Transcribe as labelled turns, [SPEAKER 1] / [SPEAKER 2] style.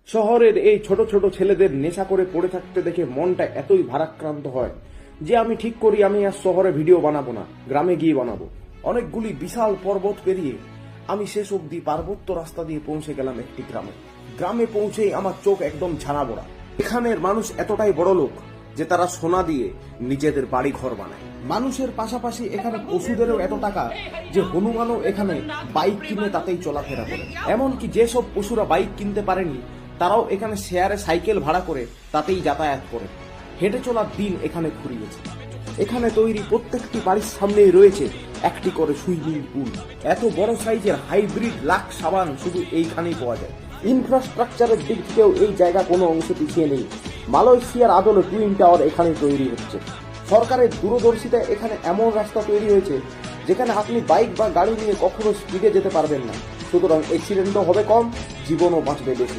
[SPEAKER 1] শহরের এই ছোট ছোট ছেলেদের নেশা করে পড়ে থাকতে দেখে মনটা এতই ভারাক্রান্ত হয় যে আমি ঠিক করি আমি আর শহরে ভিডিও বানাবো না, গ্রামে গিয়ে বানাবো। অনেকগুলি বিশাল পর্বত পেরিয়ে আমি শেষ অব্দি পার্বত্য রাস্তা দিয়ে পৌঁছে গেলাম একটি গ্রামে। গ্রামে পৌঁছেই আমার চোখ একদম ছানা বড়া। এখানের মানুষ এতটাই বড় লোক যে তারা সোনা দিয়ে নিজেদের বাড়ি ঘর বানায়। মানুষের পাশাপাশি এখানে পশুদেরও এত টাকা যে হনুমানও এখানে বাইক কিনে তাতেই চলাফেরা করে। এমনকি যেসব পশুরা বাইক কিনতে পারেনি তারাও এখানে শেয়ারে সাইকেল ভাড়া করে তাতেই যাতায়াত করে। হেঁটে চলার দিন এখানে ফুরিয়েছে। এখানে তৈরি প্রত্যেকটি বাড়ির সামনেই রয়েছে একটি করে সুইমিং পুল। এত বড় সাইজের হাইব্রিড লাক্স সাবান শুধু এইখানেই পাওয়া যায়। ইনফ্রাস্ট্রাকচারের দিক থেকেও এই জায়গা কোনো অংশে পিছিয়ে নেই। মালয়েশিয়ার আদলে টুইন টাওয়ার এখানেই তৈরি হচ্ছে। সরকারের দূরদর্শিতায় এখানে এমন রাস্তা তৈরি হয়েছে যেখানে আপনি বাইক বা গাড়ি নিয়ে কখনো স্পিডে যেতে পারবেন না। সুতরাং অ্যাক্সিডেন্টও হবে কম, জীবনও বাঁচবে বেশি।